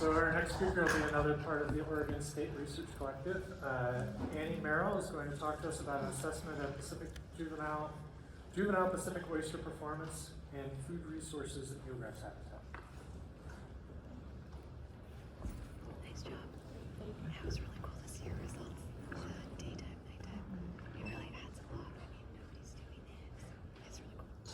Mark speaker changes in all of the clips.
Speaker 1: So our next speaker will be another part of the Oregon State Research Collective. Annie Merrill is going to talk to us about an assessment of juvenile Pacific oyster performance and food resources in eelgrass habitat.
Speaker 2: Nice job. That was really cool to see your results. Daytime, nighttime. It really adds a lot. I mean, nobody's doing it. It's really cool.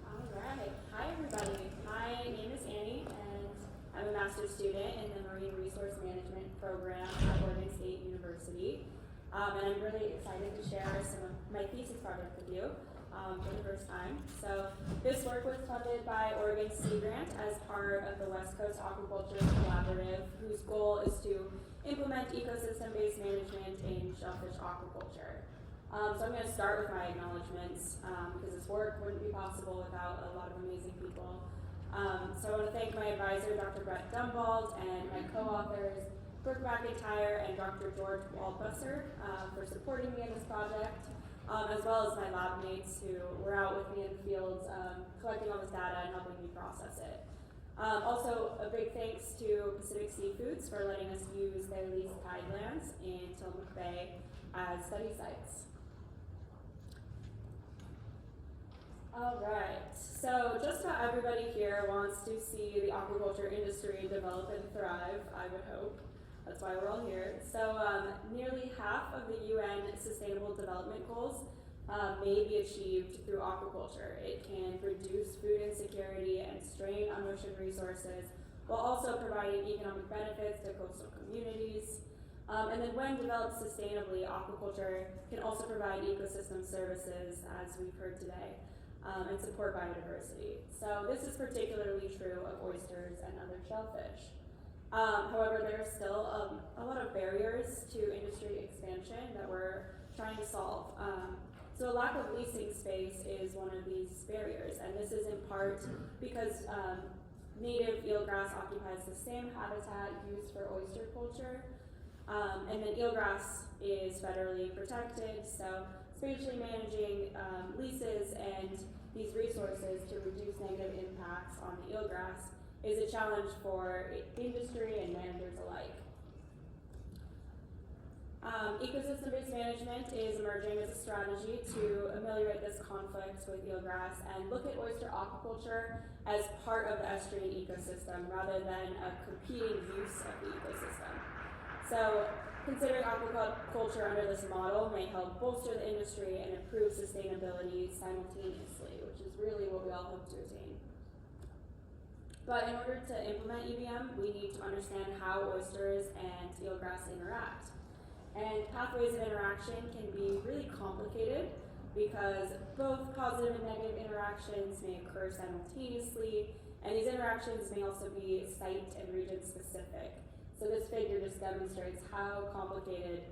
Speaker 3: All right. Hi, everybody. My name is Annie, and I'm a master's student in the Marine Resource Management program at Oregon State University. And I'm really excited to share some of my thesis project with you for the first time. So this work was funded by Oregon Sea Grant as part of the West Coast Aquaculture Collaborative, whose goal is to implement ecosystem-based management in shellfish aquaculture. So I'm going to start with my acknowledgments because this work wouldn't be possible without a lot of amazing people. So I want to thank my advisor, Dr. Brett Dumbald, and my co-authors, Brooke McIntyre and Dr. George Waldbusser, for supporting me in this project, as well as my lab mates who were out with me in the fields collecting all this data and helping me process it. Also, a big thanks to Pacific Seafoods for letting us use their leased tidelands in Tillamook Bay as study sites. All right, so just about everybody here wants to see the aquaculture industry develop and thrive, I would hope. That's why we're all here. So nearly half of the UN Sustainable Development Goals may be achieved through aquaculture. It can reduce food insecurity and strain on ocean resources, while also providing economic benefits to coastal communities. And then when developed sustainably, aquaculture can also provide ecosystem services, as we've heard today, and support biodiversity. So this is particularly true of oysters and other shellfish. However, there are still a lot of barriers to industry expansion that we're trying to solve. So a lack of leasing space is one of these barriers, and this is in part because native eelgrass occupies the same habitat used for oyster culture, and then eelgrass is federally protected, so spatially managing leases and these resources to reduce negative impacts on the eelgrass is a challenge for industry and managers alike. Ecosystem-based management is emerging as a strategy to ameliorate this conflict with eelgrass and look at oyster aquaculture as part of the estuarine ecosystem rather than a competing use of the ecosystem. So considering aquaculture under this model may help bolster the industry and improve sustainability simultaneously, which is really what we all hope to attain. But in order to implement EBM, we need to understand how oysters and eelgrass interact. And pathways of interaction can be really complicated because both positive and negative interactions may occur simultaneously, and these interactions may also be site and region specific. So this figure just demonstrates how complicated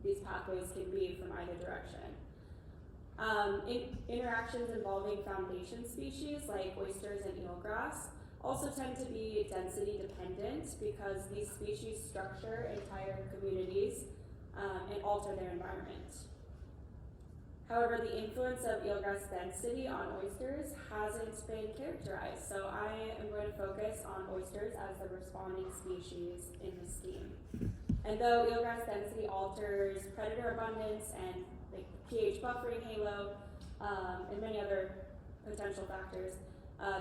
Speaker 3: these pathways can be from either direction. Interactions involving foundation species like oysters and eelgrass also tend to be density dependent because these species structure entire communities and alter their environment. However, the influence of eelgrass density on oysters hasn't been characterized, so I am going to focus on oysters as the responding species in this scheme. And though eelgrass density alters predator abundance and pH buffering halo and many other potential factors,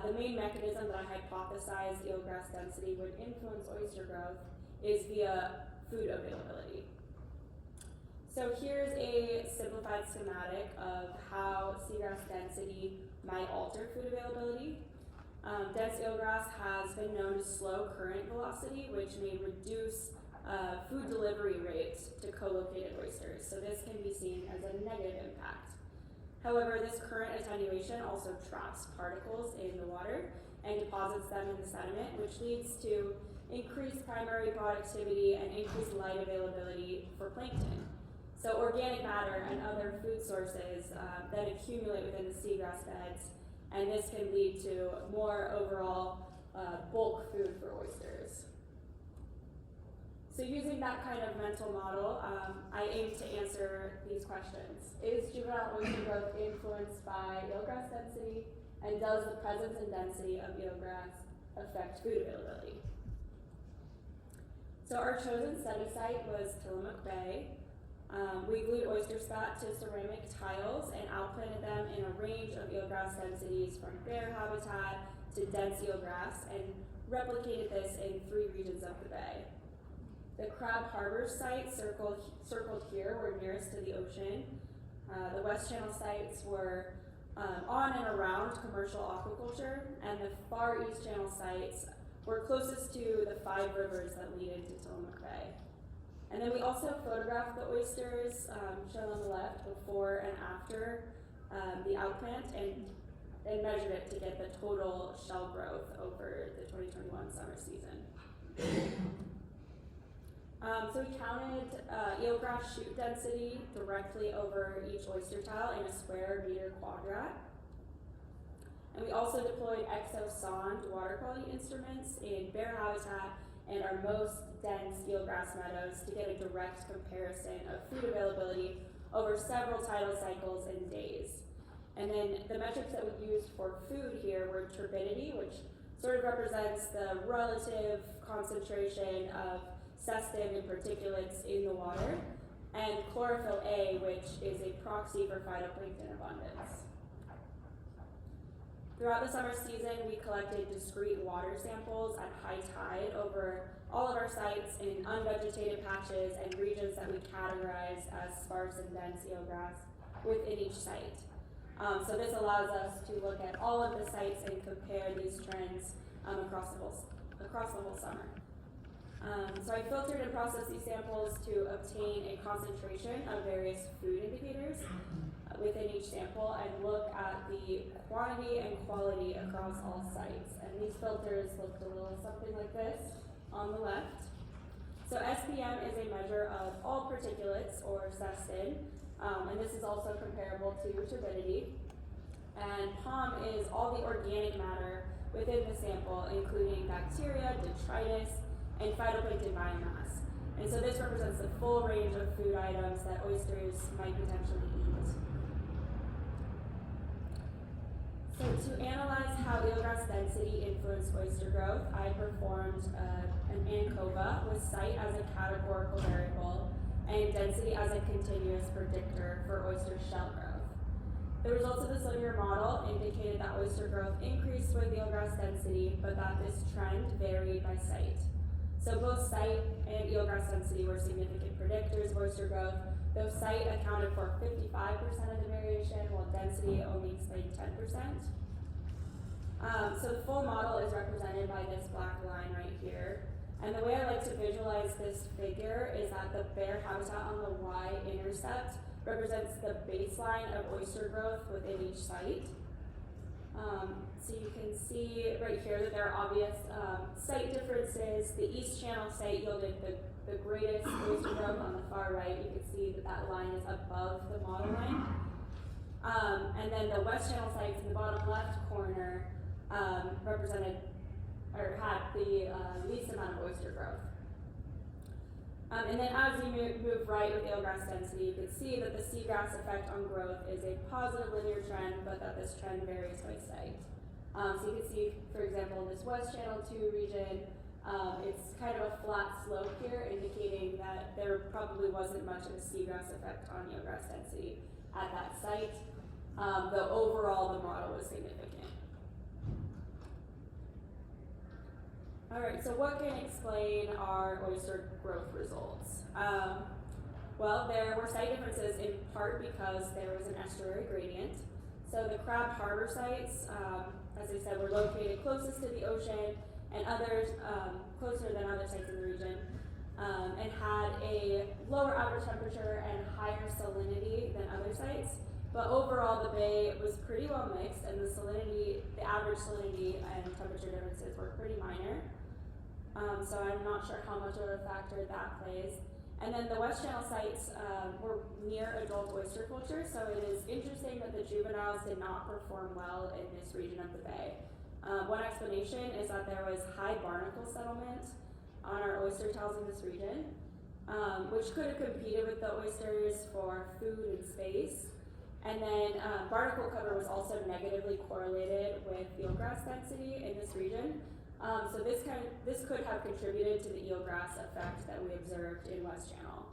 Speaker 3: the main mechanism that I hypothesized eelgrass density would influence oyster growth is via food availability. So here's a simplified schematic of how seagrass density might alter food availability. Dense eelgrass has been known to slow current velocity, which may reduce food delivery rates to co-located oysters. So this can be seen as a negative impact. However, this current attenuation also traps particles in the water and deposits them in the sediment, which leads to increased primary productivity and increased light availability for plankton. So organic matter and other food sources then accumulate within the seagrass beds, and this can lead to more overall bulk food for oysters. So using that kind of mental model, I aim to answer these questions. Is juvenile oyster growth influenced by eelgrass density, and does the presence and density of eelgrass affect food availability? So our chosen study site was Tillamook Bay. We glued oyster spat to ceramic tiles and outplanted them in a range of eelgrass densities from bare habitat to dense eelgrass and replicated this in 3 regions of the bay. The Crab Harbor site circled here were nearest to the ocean. The West Channel sites were on and around commercial aquaculture, and the Far East Channel sites were closest to the 5 rivers that lead into Tillamook Bay. And then we also photographed the oysters, shown on the left, before and after the outplant, and measured it to get the total shell growth over the 2021 summer season. So we counted eelgrass shoot density directly over each oyster tile in a square meter quadrat. And we also deployed exo-sonde water quality instruments in bare habitat and our most dense eelgrass meadows to get a direct comparison of food availability over several tidal cycles and days. And then the metrics that we used for food here were turbidity, which sort of represents the relative concentration of cestin and particulates in the water, and chlorophyll A, which is a proxy for phytoplankton abundance. Throughout the summer season, we collected discrete water samples at high tide over all of our sites in unvegetated patches and regions that we categorize as sparse and dense eelgrass within each site. So this allows us to look at all of the sites and compare these trends across the whole summer. So I filtered and processed these samples to obtain a concentration of various food indicators within each sample and look at the quantity and quality across all sites. And these filters looked a little something like this on the left. So SPM is a measure of all particulates, or cestin, and this is also comparable to turbidity. And POM is all the organic matter within the sample, including bacteria, detritus, and phytoplankton biomass. And so this represents the full range of food items that oysters might potentially eat. So to analyze how eelgrass density influenced oyster growth, I performed an ANCOVA with site as a categorical variable and density as a continuous predictor for oyster shell growth. The results of this linear model indicated that oyster growth increased with eelgrass density, but that this trend varied by site. So both site and eelgrass density were significant predictors of oyster growth, though site accounted for 55% of the variation, while density only explained 10%. So the full model is represented by this black line right here. And the way I like to visualize this figure is that the bare habitat on the y-intercept represents the baseline of oyster growth within each site. So you can see right here that there are obvious site differences. The East Channel site yielded the greatest oyster growth on the far right. You can see that that line is above the model line. And then the West Channel sites in the bottom left corner represented or had the least amount of oyster growth. And then as you move right with eelgrass density, you can see that the seagrass effect on growth is a positive linear trend, but that this trend varies by site. So you can see, for example, in this West Channel 2 region, it's kind of a flat slope here, indicating that there probably wasn't much of a seagrass effect on eelgrass density at that site, though overall the model was significant. All right, so what can explain our oyster growth results? Well, there were site differences in part because there was an estuary gradient. So the Crab Harbor sites, as I said, were located closest to the ocean and others closer than other sites in the region, and had a lower average temperature and higher salinity than other sites. But overall, the bay was pretty well mixed, and the average salinity and temperature differences were pretty minor. So I'm not sure how much of a factor that plays. And then the West Channel sites were near adult oyster culture, so it is interesting that the juveniles did not perform well in this region of the bay. One explanation is that there was high barnacle settlement on our oyster tiles in this region, which could have competed with the oysters for food and space. And then barnacle cover was also negatively correlated with eelgrass density in this region. So this could have contributed to the eelgrass effect that we observed in West Channel.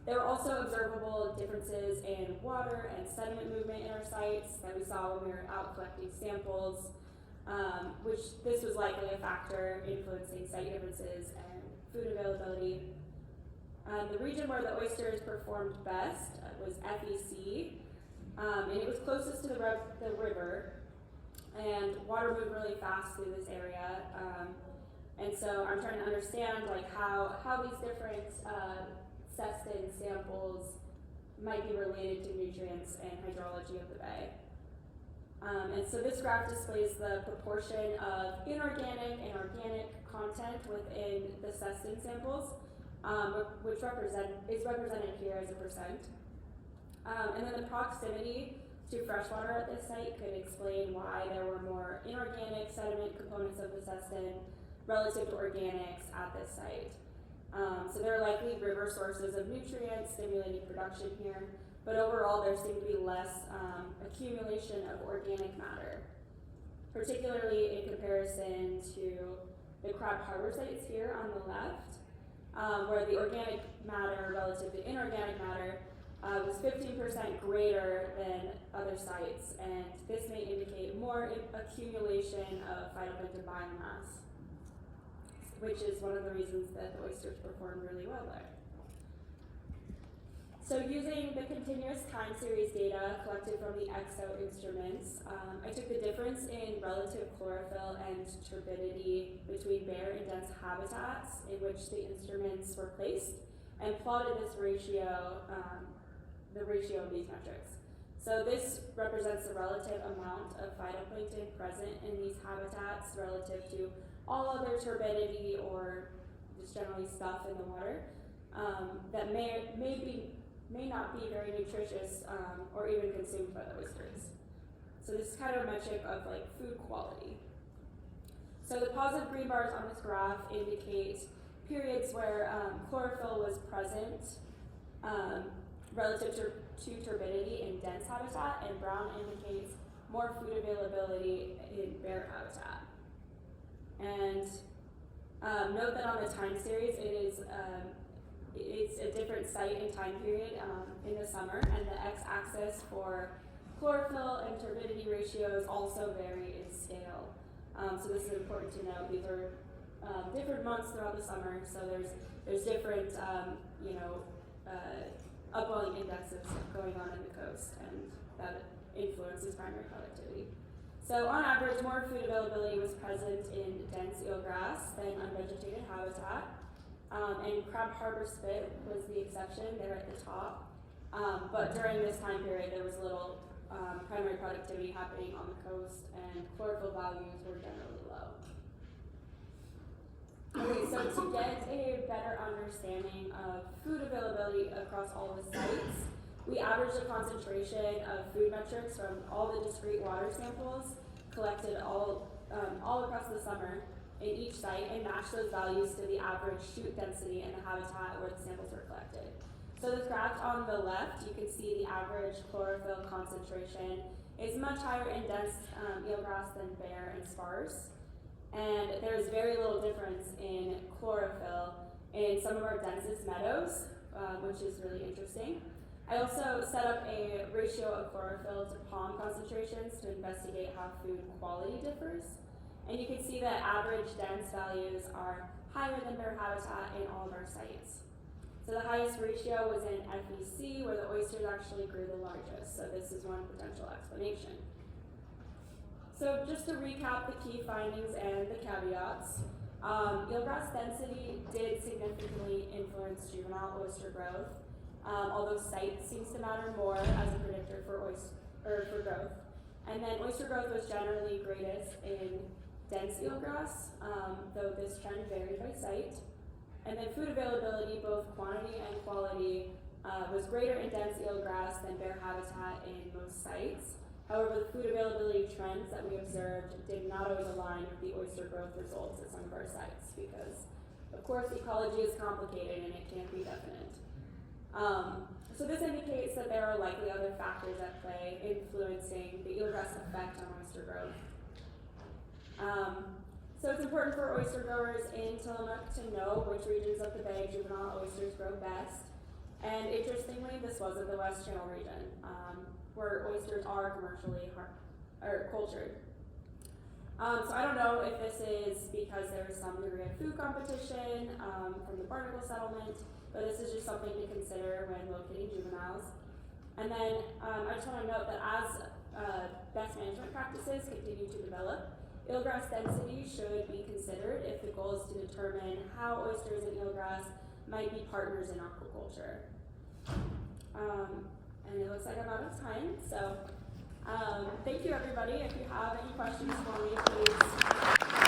Speaker 3: There were also observable differences in water and sediment movement in our sites that we saw when we were out collecting samples, which this was likely a factor influencing site differences and food availability. The region where the oysters performed best was FEC, and it was closest to the river, and water moved really fast through this area. And so I'm trying to understand like how these different cestin samples might be related to nutrients and hydrology of the bay. And so this graph displays the proportion of inorganic and organic content within the cestin samples, which is represented here as a percent. And then the proximity to freshwater at this site could explain why there were more inorganic sediment components of the cestin relative to organics at this site. So there are likely river sources of nutrients stimulating production here, but overall there seemed to be less accumulation of organic matter, particularly in comparison to the Crab Harbor sites here on the left, where the organic matter relative to inorganic matter was 15% greater than other sites, and this may indicate more accumulation of phytoplankton biomass, which is one of the reasons that the oysters performed really well there. So using the continuous time series data collected from the EXO instruments, I took the difference in relative chlorophyll and turbidity between bare and dense habitats in which the instruments were placed and plotted this ratio, the ratio of these metrics. So this represents the relative amount of phytoplankton present in these habitats relative to all other turbidity or just generally stuff in the water that may not be very nutritious or even consumed by the oysters. So this is kind of a metric of like food quality. So the positive green bars on this graph indicate periods where chlorophyll was present relative to turbidity in dense habitat, and brown indicates more food availability in bare habitat. And note that on the time series, it's a different site and time period in the summer, and the x-axis for chlorophyll and turbidity ratios also vary in scale. So this is important to note. These are different months throughout the summer, so there's different upwelling indexes going on in the coast, and that influences primary productivity. So on average, more food availability was present in dense eelgrass than unvegetated habitat. And Crab Harbor spit was the exception there at the top. But during this time period, there was little primary productivity happening on the coast, and chlorophyll values were generally low. Okay, so to get a better understanding of food availability across all the sites, we averaged a concentration of food metrics from all the discrete water samples collected all across the summer in each site and matched those values to the average shoot density in the habitat where the samples were collected. So this graph on the left, you can see the average chlorophyll concentration is much higher in dense eelgrass than bare and sparse. And there's very little difference in chlorophyll in some of our densest meadows, which is really interesting. I also set up a ratio of chlorophyll to pond concentrations to investigate how food quality differs. And you can see that average dense values are higher than bare habitat in all of our sites. So the highest ratio was in FEC, where the oysters actually grew the largest. So this is one potential explanation. So just to recap the key findings and the caveats, eelgrass density did significantly influence juvenile oyster growth, although site seems to matter more as a predictor for growth. And then oyster growth was generally greatest in dense eelgrass, though this trend varied by site. And then food availability, both quantity and quality, was greater in dense eelgrass than bare habitat in most sites. However, the food availability trends that we observed did not always align with the oyster growth results at some of our sites because, of course, ecology is complicated and it can't be definite. So this indicates that there are likely other factors at play influencing the eelgrass effect on oyster growth. So it's important for oyster growers in Tillamook to know which regions of the bay juvenile oysters grow best. And interestingly, this wasn't the West Channel region, where oysters are commercially cultured. So I don't know if this is because there was some degree of food competition from the barnacle settlement, but this is just something to consider when locating juveniles. And then I just want to note that as best management practices continue to develop, eelgrass density should be considered if the goal is to determine how oysters and eelgrass might be partners in aquaculture. And it looks like I'm out of time, so thank you everybody. If you have any questions for me, please